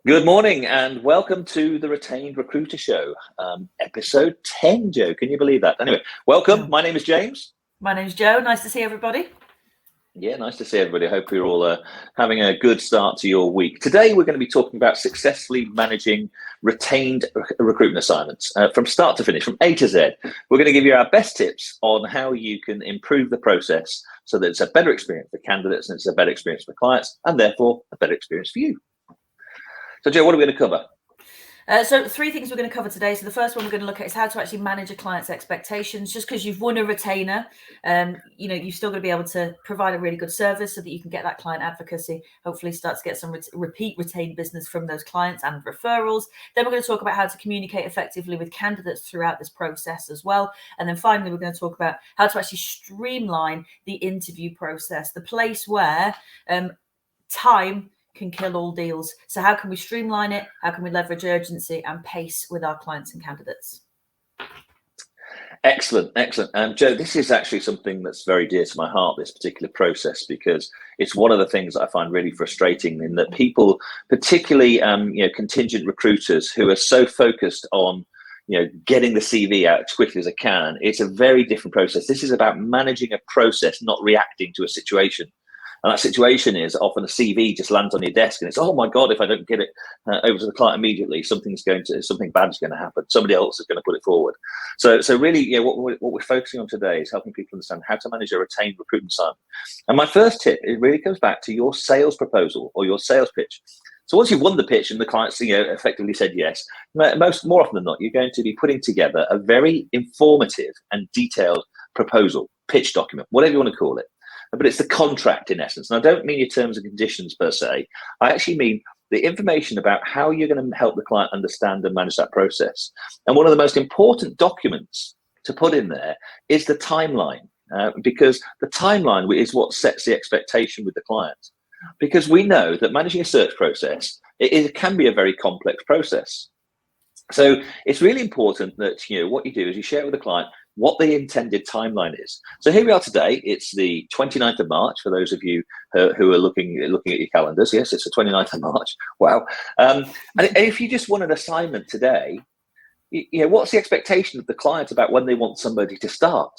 Good morning and welcome to the Retained Recruiter Show, episode 10, Joe. Can you believe that? Anyway, welcome. My name is James. My name's Joe. Nice to see everybody. Yeah, nice to see everybody. I hope you're all having a good start to your week. Today, we're going to be talking about successfully managing retained recruitment assignments from start to finish, from A to Z. We're going to give you our best tips on how you can improve the process so that it's a better experience for candidates and it's a better experience for clients and therefore a better experience for you. So, Joe, what are we going to cover? So 3 things we're going to cover today. So the first one we're going to look at is how to actually manage a client's expectations. Just because you've won a retainer, you've still got to be able to provide a really good service so that you can get that client advocacy, hopefully start to get some repeat retained business from those clients and referrals. Then we're going to talk about how to communicate effectively with candidates throughout this process as well. And then finally, we're going to talk about how to actually streamline the interview process, the place where time can kill all deals. So how can we streamline it? How can we leverage urgency and pace with our clients and candidates? Excellent. Joe, this is actually something that's very dear to my heart, this particular process, because it's one of the things that I find really frustrating in that people, particularly contingent recruiters who are so focused on getting the CV out as quickly as I can. It's a very different process. This is about managing a process, not reacting to a situation. And that situation is often a CV just lands on your desk and it's, oh my God, if I don't get it over to the client immediately, something bad is going to happen. Somebody else is going to put it forward. So really, what we're focusing on today is helping people understand how to manage a retained recruitment assignment. And my first tip, it really comes back to your sales proposal or your sales pitch. So once you've won the pitch and the client's effectively said yes, more often than not, you're going to be putting together a very informative and detailed proposal, pitch document, whatever you want to call it. But it's the contract in essence. And I don't mean your terms and conditions per se. I actually mean the information about how you're going to help the client understand and manage that process. And one of the most important documents to put in there is the timeline, because the timeline is what sets the expectation with the client. Because we know that managing a search process, it can be a very complex process. So it's really important that what you do is you share with the client what the intended timeline is. So here we are today. It's the 29th of March for those of you who are looking at your calendars. Yes, it's the 29th of March. Wow. And if you just want an assignment today, what's the expectation of the client about when they want somebody to start?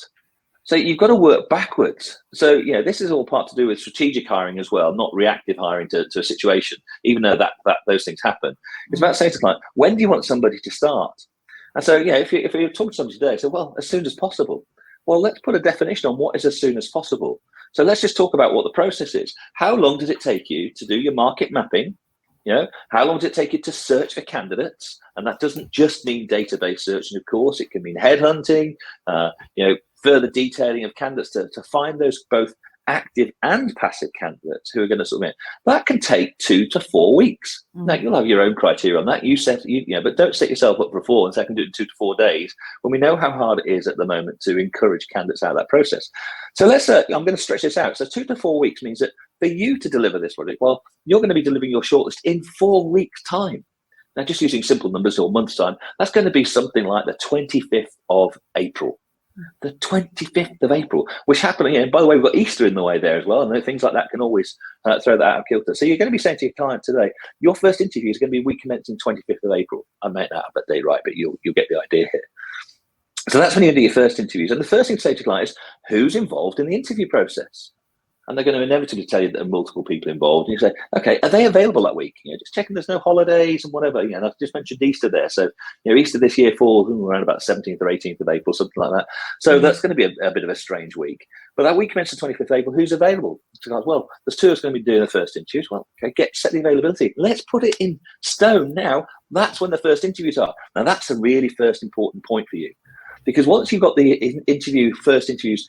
So you've got to work backwards. So this is all part to do with strategic hiring as well, not reactive hiring to a situation, even though that those things happen. It's about saying to the client, when do you want somebody to start? And so, if you talk to somebody today, say, well, as soon as possible. Well, let's put a definition on what is as soon as possible. So let's just talk about what the process is. How long does it take you to do your market mapping? How long does it take you to search for candidates? And that doesn't just mean database searching, of course. It can mean headhunting, further detailing of candidates to find those both active and passive candidates who are going to submit. That can take 2 to 4 weeks. Now you'll have your own criteria on that. But don't set yourself up for 4 and say I can do it in 2 to 4 days when we know how hard it is at the moment to encourage candidates out of that process. So I'm going to stretch this out. So 2 to 4 weeks means that for you to deliver this project, well, you're going to be delivering your shortlist in 4 weeks' time. Now, just using simple numbers or months' time, that's going to be something like the 25th of April. The 25th of April, which happened, and by the way, we've got Easter in the way there as well, and things like that can always throw that out of kilter. So you're going to be saying to your client today, your first interview is going to be week commencing 25th of April. I made that up that day right, but you'll get the idea here. So that's when you do your first interviews. And the first thing to say to your client is, who's involved in the interview process? And they're going to inevitably tell you that there are multiple people involved. And you say, okay, are they available that week? Just checking there's no holidays and whatever. And I've just mentioned Easter there. So, Easter this year falls around about 17th or 18th of April, something like that. So that's going to be a bit of a strange week. But that week commences the 25th of April, who's available? So, well, there's 2 of us going to be doing the first interviews. Well, okay, set the availability. Let's put it in stone now. That's when the first interviews are. Now, that's a really first important point for you. Because once you've got the first interviews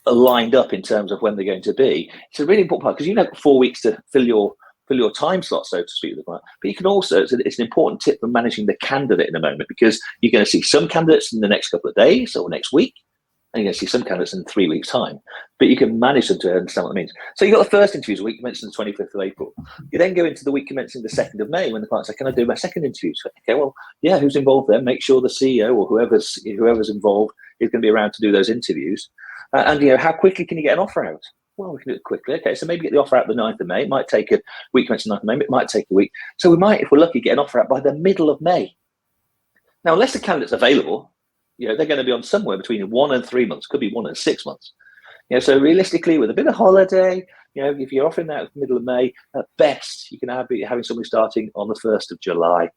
lined up in terms of when they're going to be, it's a really important part because you've got 4 weeks to fill your time slot, so to speak, with the client. But you can also, it's an important tip for managing the candidate in a moment, because you're going to see some candidates in the next couple of days or next week, and you're going to see some candidates in 3 weeks' time. But you can manage them to understand what it means. So you've got the first interviews, a week commencing the 25th of April. You then go into the week commencing the 2nd of May when the client says, can I do my second interview? So, okay, well, yeah, who's involved there? Make sure the CEO or whoever's involved is going to be around to do those interviews. And how quickly can you get an offer out? Well, we can do it quickly. Okay, so maybe get the offer out the 9th of May. It might take a week, commencing 9th of May. It might take a week. So we might, if we're lucky, get an offer out by the middle of May. Now, unless the candidate's available, they're going to be on somewhere between 1 and 3 months. Could be 1 and 6 months. So realistically, with a bit of holiday, if you're offering that at the middle of May, at best, you can be having somebody starting on the 1st of July.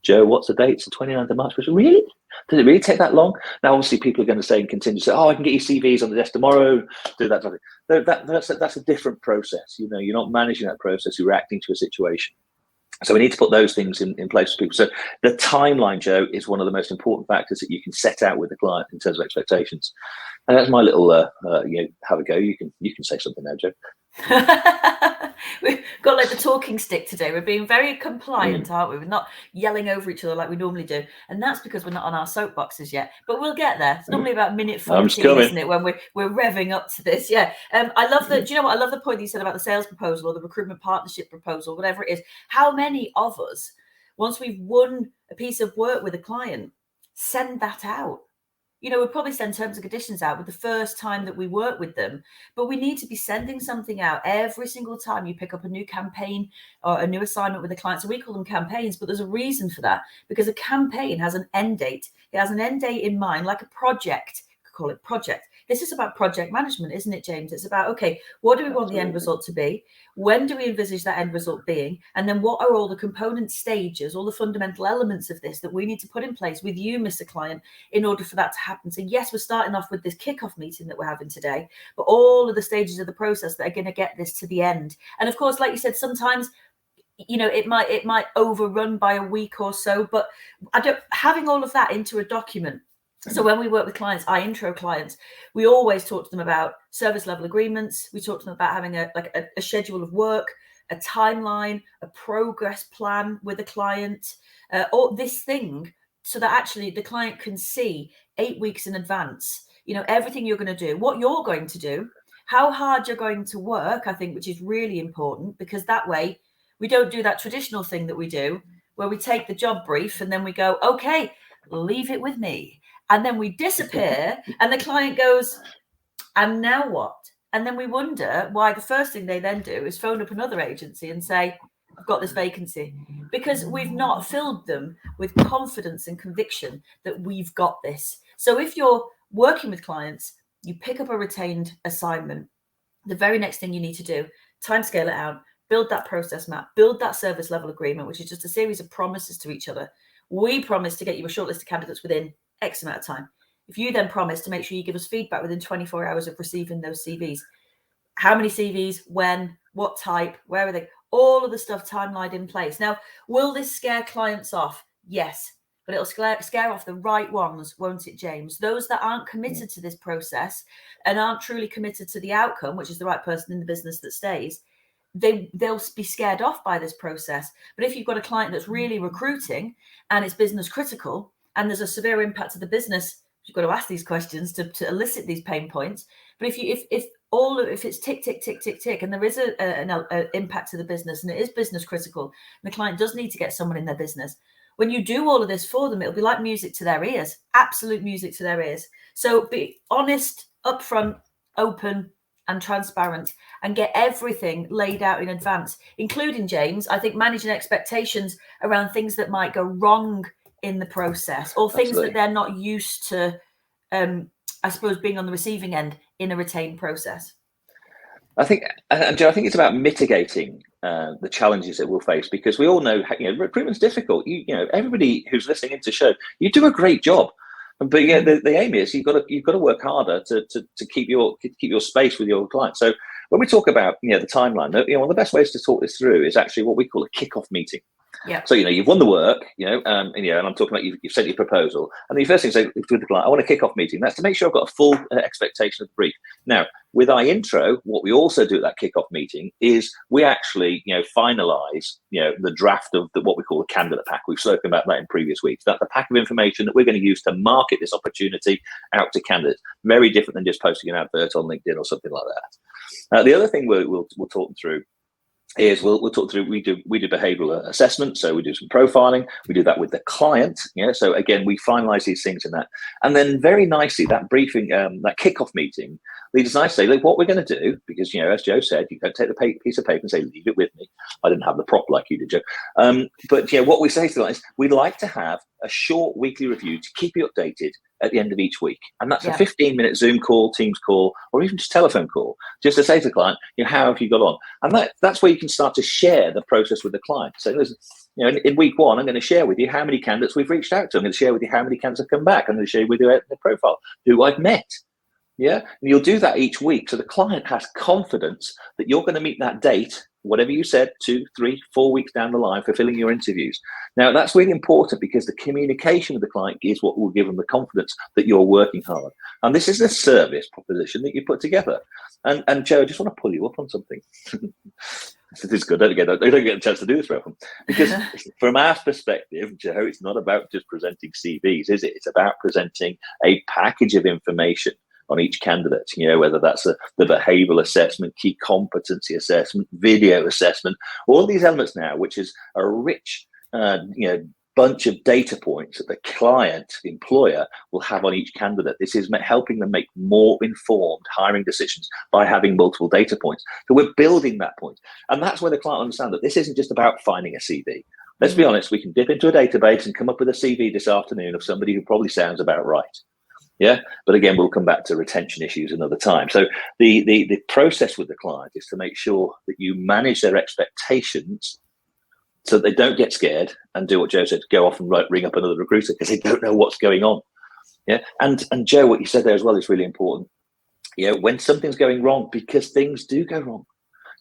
Joe, what's the date? It's the 29th of March. Really? Does it really take that long? Now, obviously, people are going to say and continue to say, I can get your CVs on the desk tomorrow, do that. That's a different process. You're not managing that process, you're reacting to a situation. So we need to put those things in place for people. So the timeline, Joe, is one of the most important factors that you can set out with the client in terms of expectations. And that's my little, have a go. You can say something now, Joe. We've got like the talking stick today. We're being very compliant, aren't we? We're not yelling over each other like we normally do, and that's because we're not on our soapboxes yet. But we'll get there. It's normally about minute 14, isn't it, when we're revving up to this? Yeah. I love the. Do you know what? I love the point that you said about the sales proposal or the recruitment partnership proposal, whatever it is. How many of us, once we've won a piece of work with a client, send that out? We'll probably send terms and conditions out with the first time that we work with them, but we need to be sending something out every single time you pick up a new campaign or a new assignment with a client. So we call them campaigns, but there's a reason for that, because a campaign has an end date. It has an end date in mind, like a project. Call it project. This is about project management, isn't it, James? It's about, okay, what do we want the end result to be? When do we envisage that end result being? And then what are all the component stages, all the fundamental elements of this that we need to put in place with you, Mr. Client, in order for that to happen? So yes, we're starting off with this kickoff meeting that we're having today, but all of the stages of the process that are going to get this to the end. And of course, like you said, sometimes it might overrun by a week or so, but having all of that into a document. So when we work with clients, I intro clients, we always talk to them about service level agreements. We talk to them about having a schedule of work, a timeline, a progress plan with a client, or this thing, so that actually the client can see 8 weeks in advance, everything you're going to do, what you're going to do, how hard you're going to work, I think, which is really important, because that way we don't do that traditional thing that we do where we take the job brief and then we go, okay, leave it with me. And then we disappear and the client goes, and now what? And then we wonder why the first thing they then do is phone up another agency and say, I've got this vacancy, because we've not filled them with confidence and conviction that we've got this. So if you're working with clients, you pick up a retained assignment, the very next thing you need to do, timescale it out, build that process map, build that service level agreement, which is just a series of promises to each other. We promise to get you a short list of candidates within X amount of time. If you then promise to make sure you give us feedback within 24 hours of receiving those CVs, how many CVs, when, what type, where are they, all of the stuff timelined in place. Now, will this scare clients off? Yes, but it'll scare off the right ones, won't it, James? Those that aren't committed to this process and aren't truly committed to the outcome, which is the right person in the business that stays, they'll be scared off by this process. But if you've got a client that's really recruiting and it's business critical and there's a severe impact to the business, you've got to ask these questions to elicit these pain points. But if it's tick, tick, tick, tick, tick, and there is an impact to the business and it is business critical, and the client does need to get someone in their business, when you do all of this for them, it'll be like music to their ears, absolute music to their ears. So be honest, upfront, open, and transparent, and get everything laid out in advance, including, James, I think, managing expectations around things that might go wrong in the process, or things that they're not used to, I suppose, being on the receiving end in a retained process. I think, and Joe, I think it's about mitigating the challenges that we'll face, because we all know, recruitment's difficult. Everybody who's listening into the show, you do a great job. But the aim is you've got to work harder to keep your space with your client. So when we talk about the timeline, one of the best ways to talk this through is actually what we call a kickoff meeting. Yeah. So you've won the work, and I'm talking about you've sent your proposal, and the first thing say with the client, I want a kickoff meeting. That's to make sure I've got a full expectation of the brief. Now, with iIntro, what we also do at that kickoff meeting is we actually finalize the draft of what we call the candidate pack. We've spoken about that in previous weeks. That's the pack of information that we're going to use to market this opportunity out to candidates. Very different than just posting an advert on LinkedIn or something like that. The other thing we'll talk them through is we'll talk through, we do behavioral assessment, so we do some profiling, we do that with the client, so again we finalize these things in that, and then very nicely that briefing, that kickoff meeting Leaders and I say, look, what we're going to do, because, as Joe said, you don't take the piece of paper and say, leave it with me. I didn't have the prop like you did, Joe. But what we say to them is, we'd like to have a short weekly review to keep you updated at the end of each week. And that's a 15-minute Zoom call, Teams call, or even just telephone call, just to say to the client, how have you got on? And that's where you can start to share the process with the client. So listen, in week 1, I'm going to share with you how many candidates we've reached out to. I'm going to share with you how many candidates have come back. I'm going to share with you their profile, who I've met. Yeah, and you'll do that each week. So the client has confidence that you're going to meet that date, whatever you said, 2, 3, 4 weeks down the line, fulfilling your interviews. Now, that's really important because the communication with the client is what will give them the confidence that you're working hard. And this is a service proposition that you put together. And Joe, I just want to pull you up on something. This is good. I don't get a chance to do this very often. Because from our perspective, Joe, it's not about just presenting CVs, is it? It's about presenting a package of information on each candidate, whether that's the behavioral assessment, key competency assessment, video assessment, all these elements now, which is a rich, bunch of data points that the client, the employer, will have on each candidate. This is helping them make more informed hiring decisions by having multiple data points. So we're building that point. And that's where the client understands that this isn't just about finding a CV. Let's be honest, we can dip into a database and come up with a CV this afternoon of somebody who probably sounds about right. Yeah, but again, we'll come back to retention issues another time. So the process with the client is to make sure that you manage their expectations so that they don't get scared and do what Joe said, go off and ring up another recruiter because they don't know what's going on. Yeah, and Joe, what you said there as well is really important. When something's going wrong, because things do go wrong.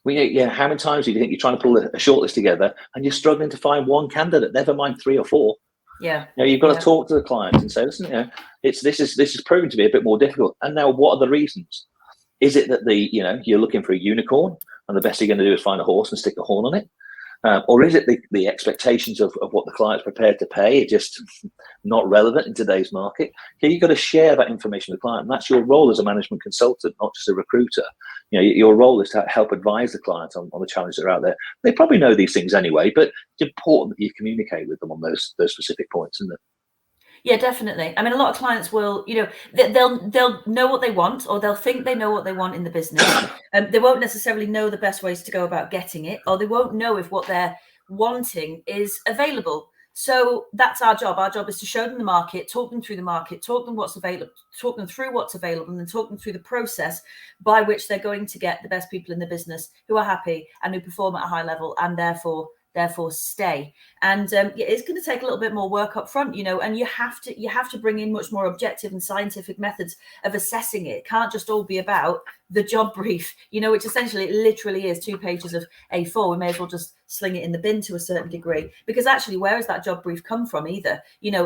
How many times do you think you're trying to pull a shortlist together and you're struggling to find one candidate, never mind 3 or 4? Yeah, you've got to talk to the client and say, listen, this is proven to be a bit more difficult. And now, what are the reasons? Is it that you're looking for a unicorn and the best you're going to do is find a horse and stick a horn on it? Or is it the expectations of what the client's prepared to pay are just not relevant in today's market? You've got to share that information with the client. And that's your role as a management consultant, not just a recruiter. Your role is to help advise the client on the challenges that are out there. They probably know these things anyway, but it's important that you communicate with them on those specific points, isn't it? Yeah, definitely. I mean, a lot of clients will, they'll know what they want, or they'll think they know what they want in the business. They won't necessarily know the best ways to go about getting it, or they won't know if what they're wanting is available. So that's our job. Our job is to show them the market, talk them through the market, talk them what's available, talk them through what's available, and then talk them through the process by which they're going to get the best people in the business who are happy and who perform at a high level and therefore stay. And it's going to take a little bit more work up front, and you have to bring in much more objective and scientific methods of assessing it. It can't just all be about the job brief, which essentially it literally is 2 pages of A4. We may as well just sling it in the bin to a certain degree, because actually, where has that job brief come from either?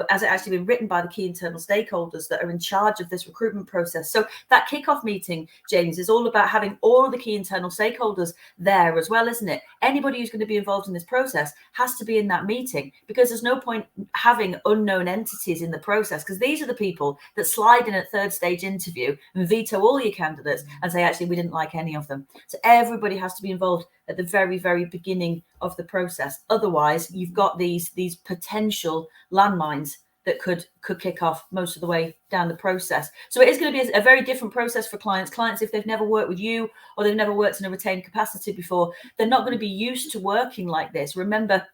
Has it actually been written by the key internal stakeholders that are in charge of this recruitment process? So that kickoff meeting, James, is all about having all of the key internal stakeholders there as well, isn't it? Anybody who's going to be involved in this process has to be in that meeting, because there's no point having unknown entities in the process, because these are the people that slide in at 3rd stage interview and veto all your candidates and say, actually, we didn't like any of them. So everybody has to be involved at the very, very beginning of the process. Otherwise, you've got these potential landmines that could kick off most of the way down the process. So it is going to be a very different process for clients. Clients, if they've never worked with you or they've never worked in a retained capacity before, they're not going to be used to working like this. Remember,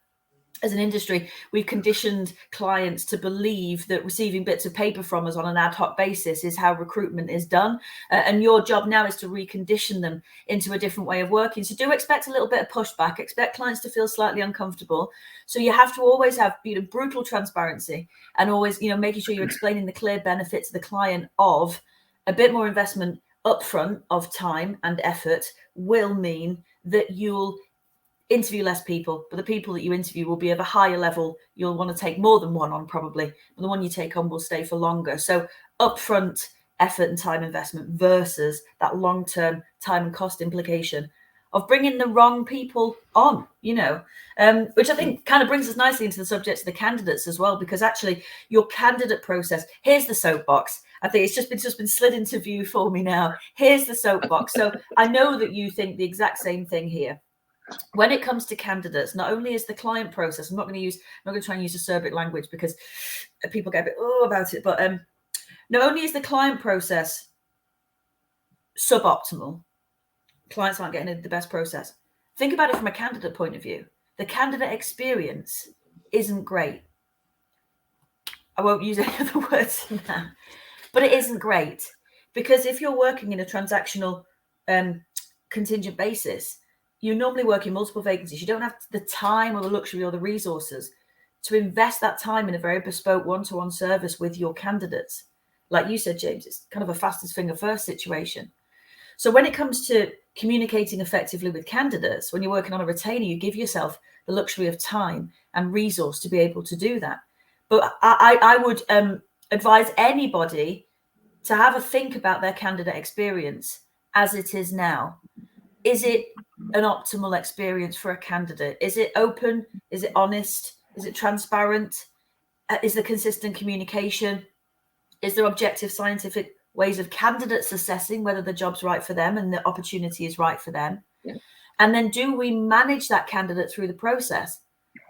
as an industry, we've conditioned clients to believe that receiving bits of paper from us on an ad hoc basis is how recruitment is done. And your job now is to recondition them into a different way of working. So do expect a little bit of pushback, expect clients to feel slightly uncomfortable. So you have to always have brutal transparency, and always making sure you're explaining the clear benefits to the client of a bit more investment upfront of time and effort will mean that you'll interview less people, but the people that you interview will be of a higher level. You'll want to take more than one on probably, but the one you take on will stay for longer. So upfront effort and time investment versus that long-term time and cost implication of bringing the wrong people on, which I think kind of brings us nicely into the subject of the candidates as well, because actually your candidate process, here's the soapbox. I think it's just been slid into view for me now. Here's the soapbox. So I know that you think the exact same thing here. When it comes to candidates, not only is the client process, I'm not going to try and use acerbic language because people get a bit about it, but not only is the client process suboptimal. Clients aren't getting the best process. Think about it from a candidate point of view. The candidate experience isn't great. I won't use any other words than that, but it isn't great, because if you're working in a transactional contingent basis, you're normally working multiple vacancies. You don't have the time or the luxury or the resources to invest that time in a very bespoke one-to-one service with your candidates. Like you said, James, it's kind of a fastest finger first situation. So when it comes to communicating effectively with candidates, when you're working on a retainer, you give yourself the luxury of time and resource to be able to do that. But I would advise anybody to have a think about their candidate experience as it is now. Is it an optimal experience for a candidate? Is it open? Is it honest? Is it transparent? Is there consistent communication? Is there objective scientific ways of candidates assessing whether the job's right for them and the opportunity is right for them? Yeah. And then do we manage that candidate through the process?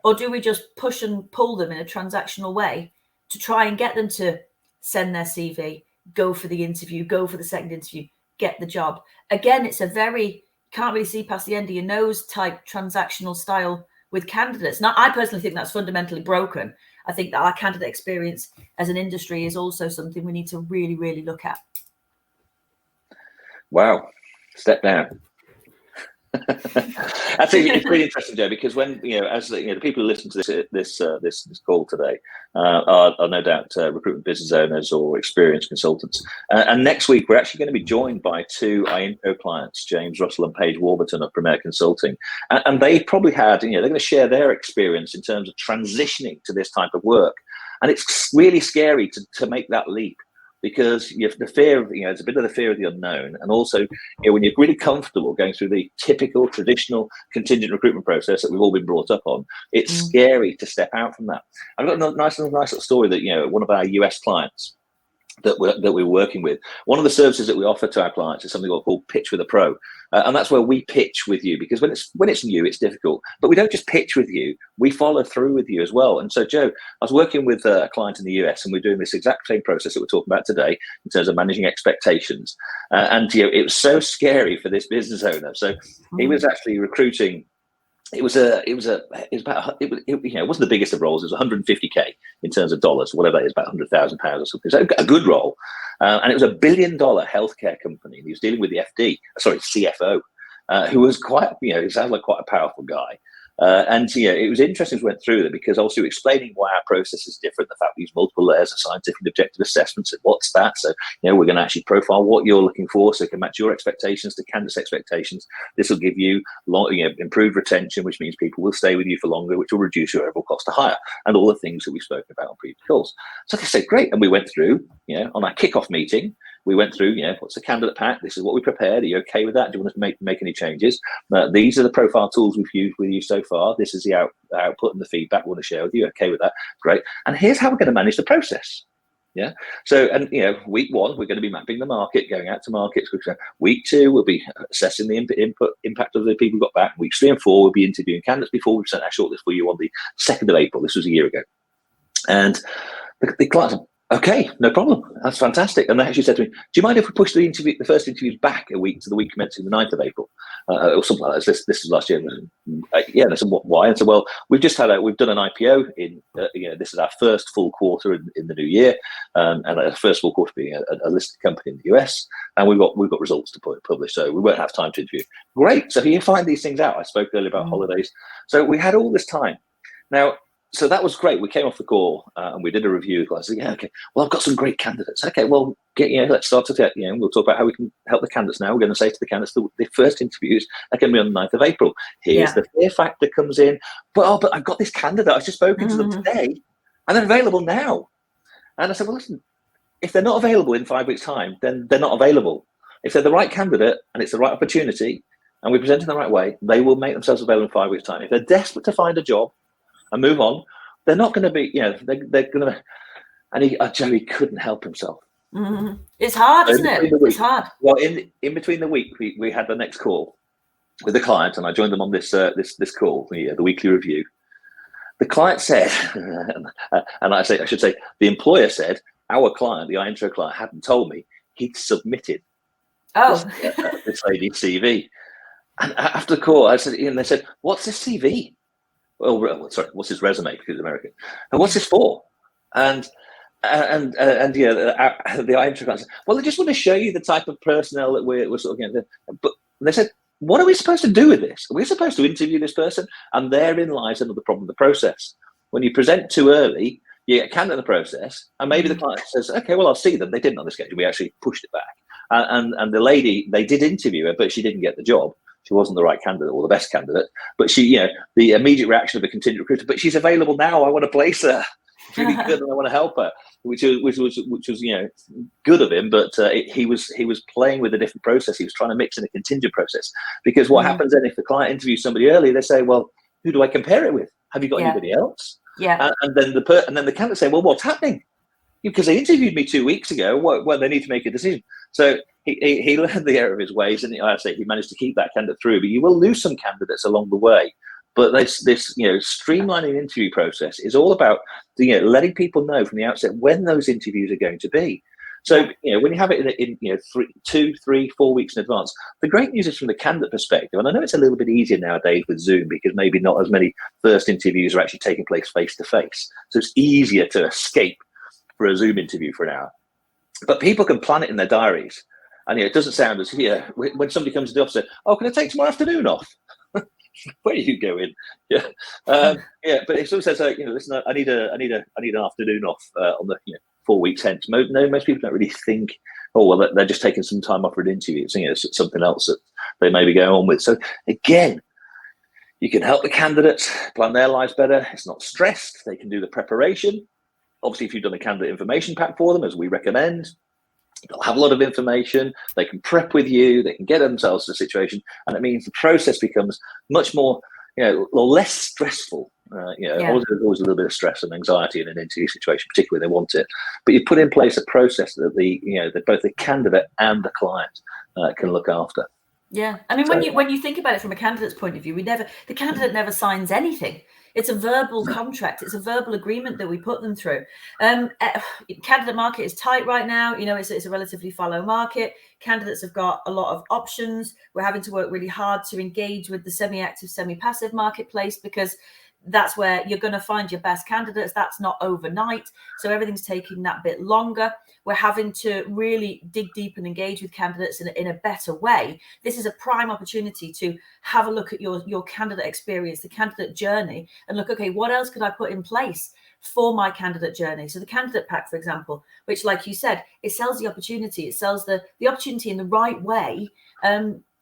Or do we just push and pull them in a transactional way to try and get them to send their CV, go for the interview, go for the second interview, get the job? Again, it's a very, can't really see past the end of your nose type transactional style with candidates. Now, I personally think that's fundamentally broken. I think that our candidate experience as an industry is also something we need to really, really look at. Wow. Step down. I think it's really interesting, Joe, because when as the people who listen to this call today are no doubt recruitment business owners or experienced consultants, and next week we're actually going to be joined by two iIntro clients, James Russell and Paige Warburton of Premier Consulting, and they probably had they're going to share their experience in terms of transitioning to this type of work, and it's really scary to make that leap. Because you have the fear of, it's a bit of the fear of the unknown. And also, when you're really comfortable going through the typical traditional contingent recruitment process that we've all been brought up on, it's scary to step out from that. I've got a nice little story that, one of our US clients that we're working with, one of the services that we offer to our clients is something called Pitch with a Pro. And that's where we pitch with you, because when it's new, it's difficult. But we don't just pitch with you, we follow through with you as well. And so, Joe, I was working with a client in the US, and we're doing this exact same process that we're talking about today in terms of managing expectations. And it was so scary for this business owner. So he was actually recruiting. It wasn't the biggest of roles. It was 150K in terms of dollars, whatever that is, about £100,000 or something. So a good role. And it was $1 billion healthcare company. And he was dealing with the CFO, who was quite, it sounds like quite a powerful guy. And it was interesting as we went through it, because also explaining why our process is different, the fact we use multiple layers of scientific and objective assessments, and what's that. So, we're going to actually profile what you're looking for so it can match your expectations to candidates' expectations. This will give you improved retention, which means people will stay with you for longer, which will reduce your overall cost to hire, and all the things that we've spoken about on previous calls. So they said, great. And we went through, on our kickoff meeting, we went through, what's the candidate pack? This is what we prepared. Are you okay with that? Do you want us to make any changes? These are the profile tools we've used with you so far. This is the output and the feedback we want to share with you. Okay with that? Great. And here's how we're going to manage the process. Yeah. So, and week one, we're going to be mapping the market, going out to markets. Week two, we'll be assessing the impact of the people who got back. Weeks 3 and 4, we'll be interviewing candidates before we sent our shortlist for you on the 2nd of April. This was a year ago. And the clients, okay, no problem. That's fantastic. And they actually said to me, do you mind if we push the first interviews back a week to the week commencing the 9th of April? Or something like that. This was last year. And I said, why? And I said, well, we've done an IPO in, this is our first full quarter in the new year. And our first full quarter being a listed company in the US. And we've got results to publish. So we won't have time to interview. Great. So you find these things out. I spoke earlier about holidays. So we had all this time. Now, so that was great. We came off the call and we did a review. I said, okay. Well, I've got some great candidates. Okay, well, let's start to we'll talk about how we can help the candidates now. We're going to say to the candidates the first interviews are going to be on the 9th of April. Here's the fear factor comes in. But I've got this candidate. I've just spoken to them today and they're available now. And I said, well, listen, if they're not available in 5 weeks' time, then they're not available. If they're the right candidate and it's the right opportunity and we present it in the right way, they will make themselves available in 5 weeks' time. If they're desperate to find a job and move on, they're not going to be, they're going to, and Joey couldn't help himself. It's hard, isn't it? It's hard. Well, in between the week, we had the next call with the client, and I joined them on this call, the weekly review. The client said, and I should say, the employer said, our client, the iIntro client, hadn't told me he'd submitted Oh. this lady's CV. And after the call, I said, and they said, "What's this CV?" Well, sorry, what's his resume? Because it's American. And what's this for? And yeah, the interview said, "Well, I just want to show you the type of personnel that we're sort of getting." But they said, "What are we supposed to do with this? Are we supposed to interview this person?" And therein lies another problem: the process. When you present too early, you get candidate in the process, and maybe the client says, "Okay, well, I'll see them." They didn't on this occasion. We actually pushed it back, and the lady, they did interview her, but she didn't get the job. She wasn't the right candidate or the best candidate. But she, the immediate reaction of a contingent recruiter, "But she's available now. I want to place her. It's really good, and I want to help her," which was good of him. But he was playing with a different process. He was trying to mix in a contingent process, because what happens then if the client interviews somebody early, they say, "Well, who do I compare it with? Have you got anybody else?" Yeah. And then the candidate say, "Well, what's happening? Because they interviewed me 2 weeks ago. Well, they need to make a decision." So he learned the error of his ways, and I say he managed to keep that candidate through. But you will lose some candidates along the way. But this streamlining interview process is all about letting people know from the outset when those interviews are going to be. So when you have it in 2, 3, 4 weeks in advance, the great news is from the candidate perspective, and I know it's a little bit easier nowadays with Zoom because maybe not as many first interviews are actually taking place face to face, so it's easier to escape for a Zoom interview for an hour. But people can plan it in their diaries, and it doesn't sound as when somebody comes to the office and says, "Oh, can I take tomorrow afternoon off?" Where are you going? But if someone says, "Listen, I need an afternoon off on the 4 weeks hence," most people don't really think, "Oh, well, they're just taking some time off for an interview." It's something else that they may be going on with. So again, you can help the candidates plan their lives better. It's not stressed. They can do the preparation. Obviously, if you've done a candidate information pack for them, as we recommend, they'll have a lot of information. They can prep with you. They can get themselves to the situation, and it means the process becomes much more, less stressful. Always a little bit of stress and anxiety in an interview situation, particularly when they want it. But you put in place a process that that both the candidate and the client can look after. Yeah, I mean, when you think about it from a candidate's point of view, the candidate never signs anything. It's a verbal contract. It's a verbal agreement that we put them through. Candidate market is tight right now. It's a relatively fallow market. Candidates have got a lot of options. We're having to work really hard to engage with the semi-active, semi-passive marketplace, because that's where you're going to find your best candidates. That's not overnight. So everything's taking that bit longer. We're having to really dig deep and engage with candidates in a better way. This is a prime opportunity to have a look at your candidate experience, the candidate journey, and look, okay, what else could I put in place for my candidate journey? So the candidate pack, for example, which, like you said, it sells the opportunity. It sells the opportunity in the right way.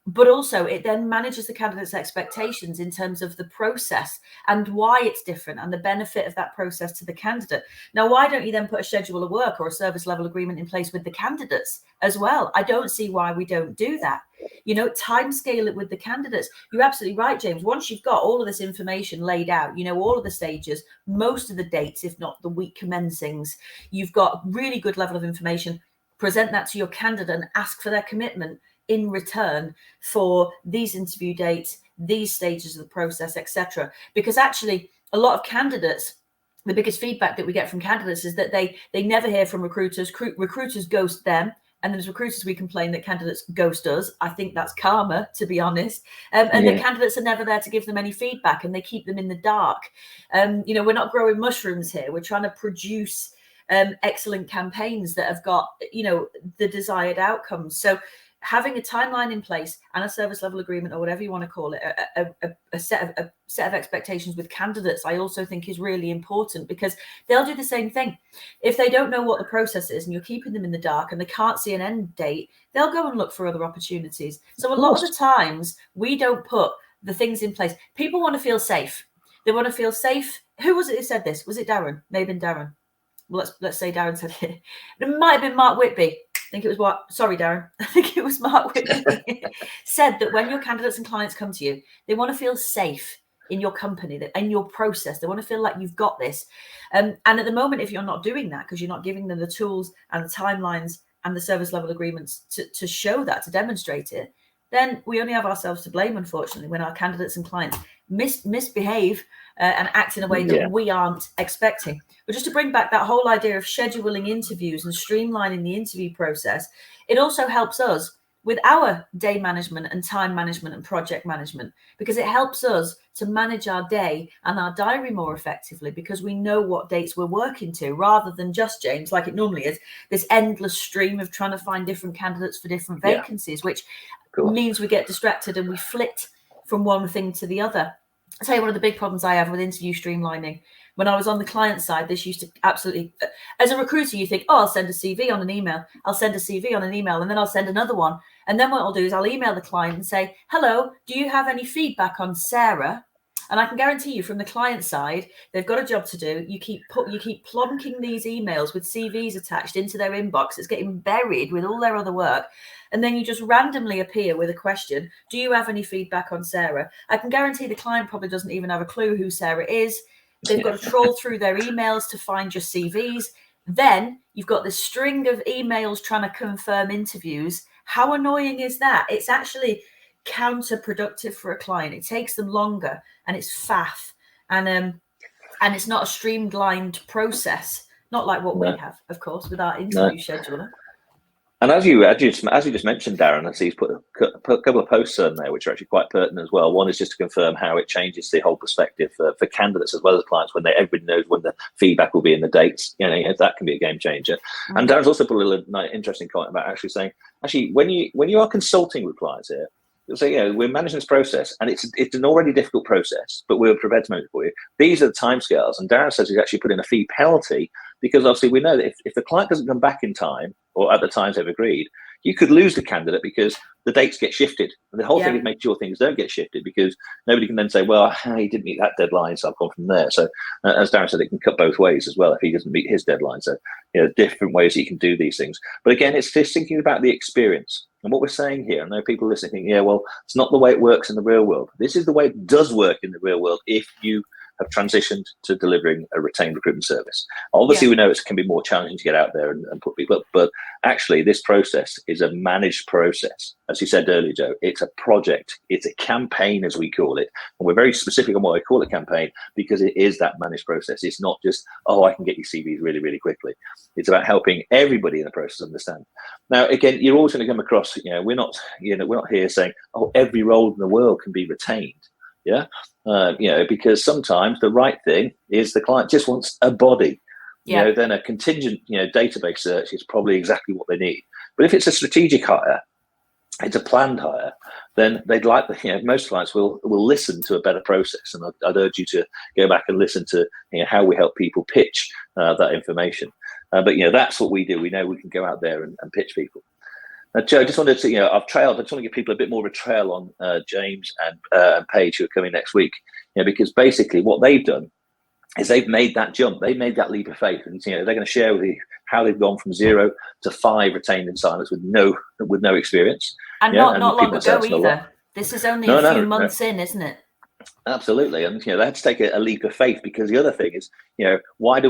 But also it then manages the candidate's expectations in terms of the process and why it's different and the benefit of that process to the candidate. Now, why don't you then put a schedule of work or a service level agreement in place with the candidates as well? I don't see why we don't do that. Time scale it with the candidates. You're absolutely right, James. Once you've got all of this information laid out, all of the stages, most of the dates, if not the week commencings, you've got really good level of information. Present that to your candidate and ask for their commitment in return for these interview dates, these stages of the process, etc. Because actually, a lot of candidates, the biggest feedback that we get from candidates is that they never hear from recruiters. Recruiters ghost them. And there's recruiters we complain that candidates ghost us. I think that's karma, to be honest. And the candidates are never there to give them any feedback, and they keep them in the dark. We're not growing mushrooms here. We're trying to produce excellent campaigns that have got, the desired outcomes. So having a timeline in place and a service level agreement, or whatever you want to call it, a set of expectations with candidates, I also think is really important, because they'll do the same thing. If they don't know what the process is and you're keeping them in the dark and they can't see an end date, they'll go and look for other opportunities. So a lot of the times we don't put the things in place. People want to feel safe. They want to feel safe. Who was it who said this? Was it Darren? Maybe Darren. Well, let's say Darren said it. It might have been Mark Whitby. I think it was sorry, Darren. I think it was Mark Whitby said that when your candidates and clients come to you, they want to feel safe in your company, in your process. They want to feel like you've got this. And at the moment, if you're not doing that, because you're not giving them the tools and the timelines and the service level agreements to show that, to demonstrate it, then we only have ourselves to blame, unfortunately, when our candidates and clients misbehave and act in a way that we aren't expecting. But just to bring back that whole idea of scheduling interviews and streamlining the interview process, it also helps us with our day management and time management and project management, because it helps us to manage our day and our diary more effectively, because we know what dates we're working to, rather than just, James, like it normally is, this endless stream of trying to find different candidates for different vacancies, which means we get distracted and we flit from one thing to the other. I'll tell you one of the big problems I have with interview streamlining. When I was on the client side, this used to absolutely, as a recruiter, you think, oh, I'll send a CV on an email. I'll send a CV on an email, and then I'll send another one. And then what I'll do is I'll email the client and say, hello, do you have any feedback on Sarah? And I can guarantee you, from the client side, they've got a job to do. You keep plonking these emails with CVs attached into their inbox. It's getting buried with all their other work. And then you just randomly appear with a question. Do you have any feedback on Sarah? I can guarantee the client probably doesn't even have a clue who Sarah is. They've got to troll through their emails to find your CVs. Then you've got this string of emails trying to confirm interviews. How annoying is that? It's actually counterproductive for a client. It takes them longer, and it's faff, and it's not a streamlined process, not like what we have, of course, with our interview scheduler. And as you just mentioned, Darren, I see he's put a couple of posts on there which are actually quite pertinent as well. One is just to confirm how it changes the whole perspective for candidates as well as clients when everybody knows when the feedback will be in the dates. That can be a game changer. Mm-hmm. And Darren's also put a little interesting comment about actually saying, when you are consulting with clients here, you'll say, we're managing this process, and it's an already difficult process, but we're prepared to manage it for you. These are the timescales, and Darren says he's actually put in a fee penalty, because obviously we know that if the client doesn't come back in time or at the times they've agreed, you could lose the candidate because the dates get shifted. And the whole thing is make sure things don't get shifted, because nobody can then say, well, he didn't meet that deadline, so I've gone from there. So as Darren said, it can cut both ways as well if he doesn't meet his deadline. So different ways you can do these things. But again, it's just thinking about the experience. And what we're saying here, I know people listening think, it's not the way it works in the real world. This is the way it does work in the real world if you have transitioned to delivering a retained recruitment service. Obviously, we know it can be more challenging to get out there and put people up, but actually this process is a managed process. As you said earlier, Joe, it's a project, it's a campaign, as we call it. And we're very specific on why we call it campaign, because it is that managed process. It's not just, I can get your CVs really, really quickly. It's about helping everybody in the process understand. Now, again, you're always going to come across, we're not here saying, every role in the world can be retained. Because sometimes the right thing is the client just wants a body. Then a contingent, database search is probably exactly what they need. But if it's a strategic hire, it's a planned hire, then they'd like most clients will listen to a better process. And I'd urge you to go back and listen to how we help people pitch that information. But that's what we do. We know we can go out there and pitch people. Now, Joe, I just wanted to, I just want to give people a bit more of a trail on James and Paige, who are coming next week, because basically what they've done is they've made that jump. They've made that leap of faith, and they're going to share with you how they've gone from 0 to 5 retained assignments with no experience. And not long ago either. This is only a few months in, isn't it? Absolutely, and they had to take a leap of faith, because the other thing is, why do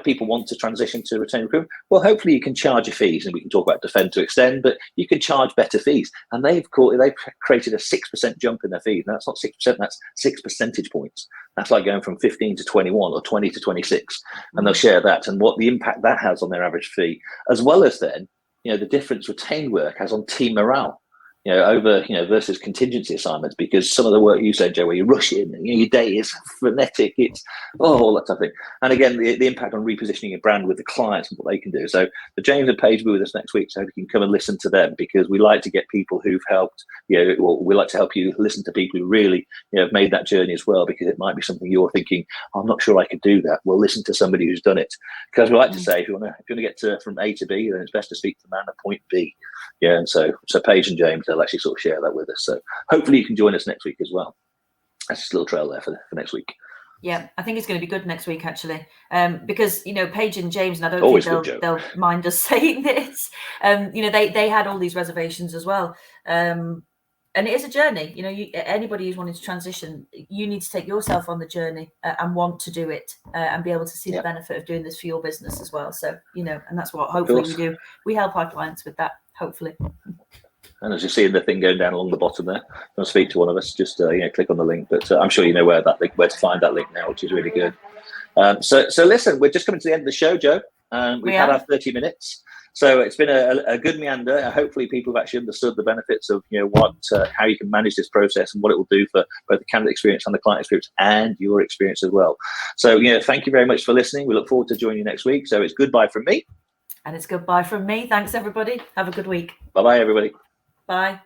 people want to transition to retained recruitment? Well, hopefully you can charge your fees, and we can talk about defend to extend, but you can charge better fees. And they've created a 6% jump in their fees. Now, that's not 6%; that's 6 percentage points. That's like going from 15 to 21 or 20 to 26, and they'll share that and what the impact that has on their average fee, as well as then the difference retained work has on team morale. Versus contingency assignments, because some of the work you said, Joe, where you rush in, your day is frenetic, it's all that type of thing. And again, the impact on repositioning your brand with the clients and what they can do. So the James and Paige will be with us next week, so you can come and listen to them, because we like to get people who've helped, we like to help you listen to people who really, have made that journey as well, because it might be something you're thinking, I'm not sure I could do that. Well, listen to somebody who's done it. Because we like to say, if you want to get from A to B, then it's best to speak to the man at point B. And so Paige and James, they'll actually sort of share that with us. So hopefully you can join us next week as well. That's just a little trail there for next week. Yeah, I think it's going to be good next week, actually, because Paige and James, and I don't think they'll mind us saying this. They had all these reservations as well, and it is a journey. Anybody who's wanting to transition, you need to take yourself on the journey and want to do it and be able to see the benefit of doing this for your business as well. So and that's what hopefully we do. We help our clients with that, hopefully. And as you see the thing going down along the bottom there, if you want to speak to one of us, just click on the link. But I'm sure you know where to find that link now, which is really good. So listen, we're just coming to the end of the show, Joe. We've had our 30 minutes. So it's been a good meander. Hopefully people have actually understood the benefits of, how you can manage this process and what it will do for both the candidate experience and the client experience and your experience as well. So, thank you very much for listening. We look forward to joining you next week. So it's goodbye from me. And it's goodbye from me. Thanks, everybody. Have a good week. Bye-bye, everybody. Bye.